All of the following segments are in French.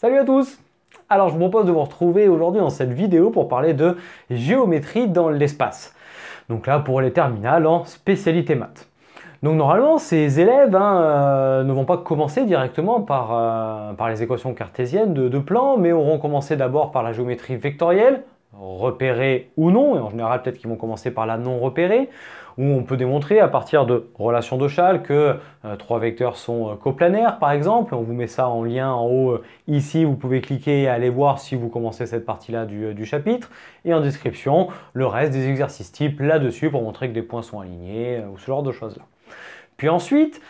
Salut à tous! Alors je vous propose de vous retrouver aujourd'hui dans cette vidéo pour parler de géométrie dans l'espace. Donc là pour les terminales en spécialité maths. Donc normalement ces élèves ne vont pas commencer directement par les équations cartésiennes de plan, mais auront commencé d'abord par la géométrie vectorielle, repérée ou non, et en général peut-être qu'ils vont commencer par la non repérée, où on peut démontrer à partir de relations de Schall que trois vecteurs sont coplanaires par exemple. On vous met ça en lien en haut ici, vous pouvez cliquer et aller voir si vous commencez cette partie-là du chapitre. Et en description, le reste des exercices types là-dessus pour montrer que des points sont alignés ou ce genre de choses-là. Puis ensuite,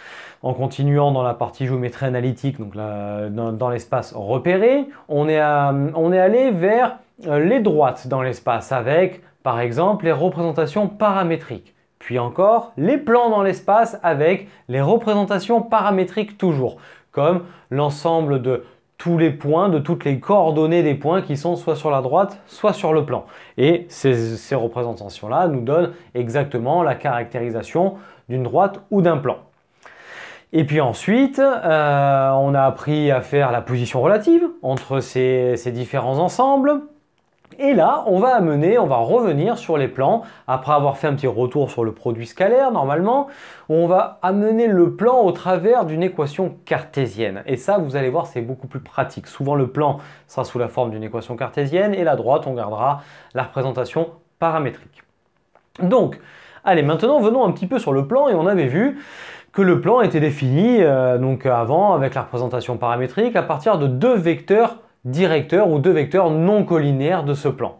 en continuant dans la partie géométrie analytique, donc là, dans l'espace repéré, on est allé vers les droites dans l'espace avec, par exemple, les représentations paramétriques. Puis encore, les plans dans l'espace avec les représentations paramétriques toujours, comme l'ensemble de tous les points, de toutes les coordonnées des points qui sont soit sur la droite, soit sur le plan. Et ces représentations-là nous donnent exactement la caractérisation d'une droite ou d'un plan. Et puis ensuite, on a appris à faire la position relative entre ces différents ensembles. Et là, on va revenir sur les plans, après avoir fait un petit retour sur le produit scalaire normalement, on va amener le plan au travers d'une équation cartésienne. Et ça, vous allez voir, c'est beaucoup plus pratique. Souvent, le plan sera sous la forme d'une équation cartésienne et la droite, on gardera la représentation paramétrique. Donc, allez, maintenant, venons un petit peu sur le plan et on avait vu que le plan était défini donc avant avec la représentation paramétrique à partir de deux vecteurs directeurs ou deux vecteurs non collinaires de ce plan.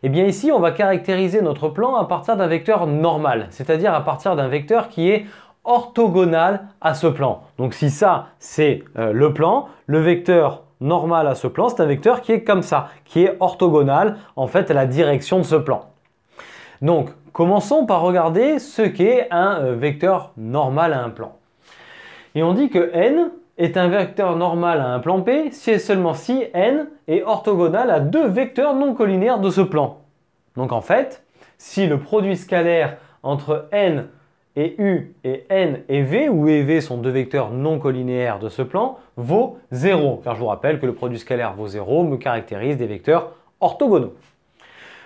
Et bien ici, on va caractériser notre plan à partir d'un vecteur normal, c'est-à-dire à partir d'un vecteur qui est orthogonal à ce plan. Donc si ça, c'est le plan, le vecteur normal à ce plan, c'est un vecteur qui est comme ça, qui est orthogonal en fait à la direction de ce plan. Donc, commençons par regarder ce qu'est un vecteur normal à un plan. Et on dit que n est un vecteur normal à un plan P si et seulement si n est orthogonal à deux vecteurs non collinaires de ce plan. Donc en fait, si le produit scalaire entre n et u et n et v, où e et v sont deux vecteurs non collinéaires de ce plan, vaut 0. Car je vous rappelle que le produit scalaire vaut 0 me caractérise des vecteurs orthogonaux.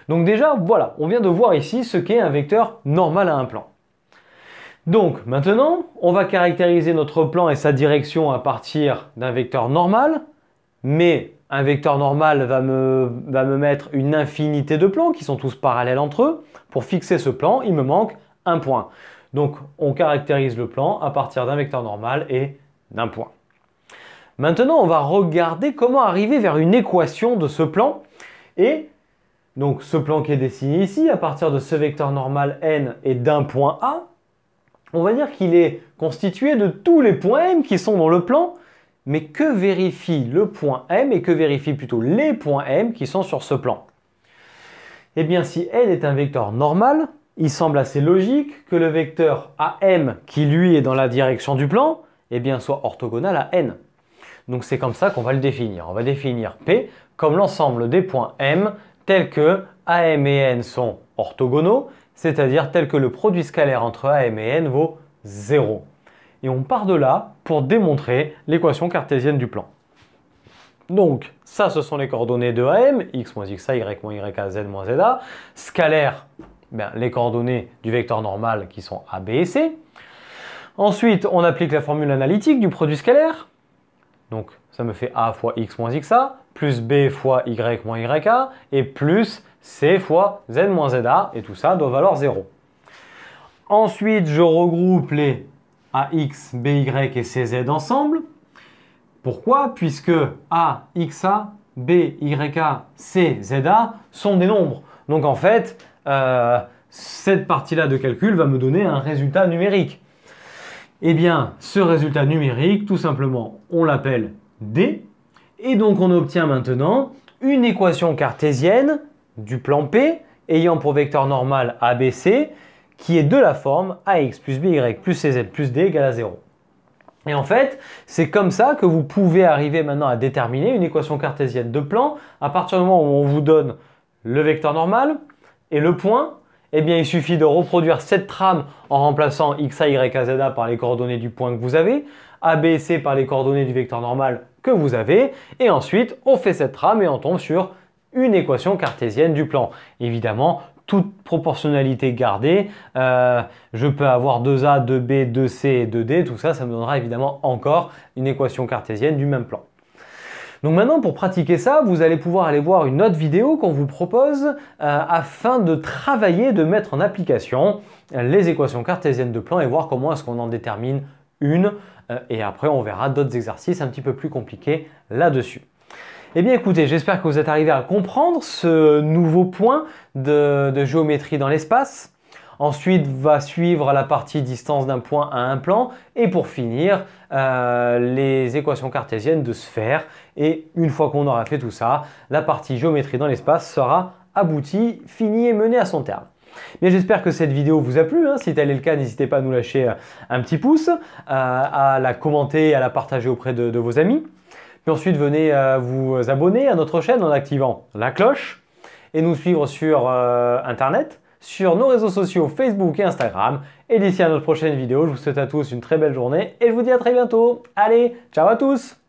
Donc déjà, voilà, on vient de voir ici ce qu'est un vecteur normal à un plan. Donc maintenant, on va caractériser notre plan et sa direction à partir d'un vecteur normal, mais un vecteur normal va me mettre une infinité de plans qui sont tous parallèles entre eux. Pour fixer ce plan, il me manque un point. Donc on caractérise le plan à partir d'un vecteur normal et d'un point. Maintenant, on va regarder comment arriver vers une équation de ce plan. Et donc ce plan qui est dessiné ici, à partir de ce vecteur normal n et d'un point A, on va dire qu'il est constitué de tous les points M qui sont dans le plan, mais que vérifie le point M et que vérifient plutôt les points M qui sont sur ce plan? Eh bien, si n est un vecteur normal, il semble assez logique que le vecteur AM, qui lui est dans la direction du plan, eh bien, soit orthogonal à n. Donc c'est comme ça qu'on va le définir. On va définir P comme l'ensemble des points M tels que AM et N sont orthogonaux, c'est-à-dire tel que le produit scalaire entre AM et N vaut 0. Et on part de là pour démontrer l'équation cartésienne du plan. Donc, ça, ce sont les coordonnées de AM, x moins xa, y moins yk, z moins za. Scalaire, les coordonnées du vecteur normal qui sont a, b et c. Ensuite, on applique la formule analytique du produit scalaire. Donc, ça me fait a fois x moins xa, plus b fois y moins yk, et plus c fois z moins za, et tout ça doit valoir 0. Ensuite, je regroupe les ax, by et cz ensemble. Pourquoi? Puisque a, xa, b, yk, c, za sont des nombres. Donc en fait, cette partie-là de calcul va me donner un résultat numérique. Eh bien, ce résultat numérique, tout simplement, on l'appelle D. Et donc, on obtient maintenant une équation cartésienne du plan P ayant pour vecteur normal ABC qui est de la forme AX plus BY plus CZ plus D égale à 0. Et en fait, c'est comme ça que vous pouvez arriver maintenant à déterminer une équation cartésienne de plan à partir du moment où on vous donne le vecteur normal et le point. Eh bien, il suffit de reproduire cette trame en remplaçant xa, y, z par les coordonnées du point que vous avez, a, b et c par les coordonnées du vecteur normal que vous avez. Et ensuite, on fait cette trame et on tombe sur une équation cartésienne du plan. Évidemment, toute proportionnalité gardée, je peux avoir 2A, 2B, 2C et 2D, tout ça, ça me donnera évidemment encore une équation cartésienne du même plan. Donc maintenant, pour pratiquer ça, vous allez pouvoir aller voir une autre vidéo qu'on vous propose afin de travailler, de mettre en application les équations cartésiennes de plan et voir comment est-ce qu'on en détermine une. Et après, on verra d'autres exercices un petit peu plus compliqués là-dessus. Eh bien écoutez, j'espère que vous êtes arrivé à comprendre ce nouveau point de géométrie dans l'espace. Ensuite va suivre la partie distance d'un point à un plan et pour finir les équations cartésiennes de sphères. Et une fois qu'on aura fait tout ça, la partie géométrie dans l'espace sera aboutie, finie et menée à son terme. Mais j'espère que cette vidéo vous a plu. Si tel est le cas, n'hésitez pas à nous lâcher un petit pouce, à la commenter et à la partager auprès de vos amis. Puis ensuite, venez vous abonner à notre chaîne en activant la cloche et nous suivre sur Internet, sur nos réseaux sociaux Facebook et Instagram. Et d'ici à notre prochaine vidéo, je vous souhaite à tous une très belle journée et je vous dis à très bientôt. Allez, ciao à tous!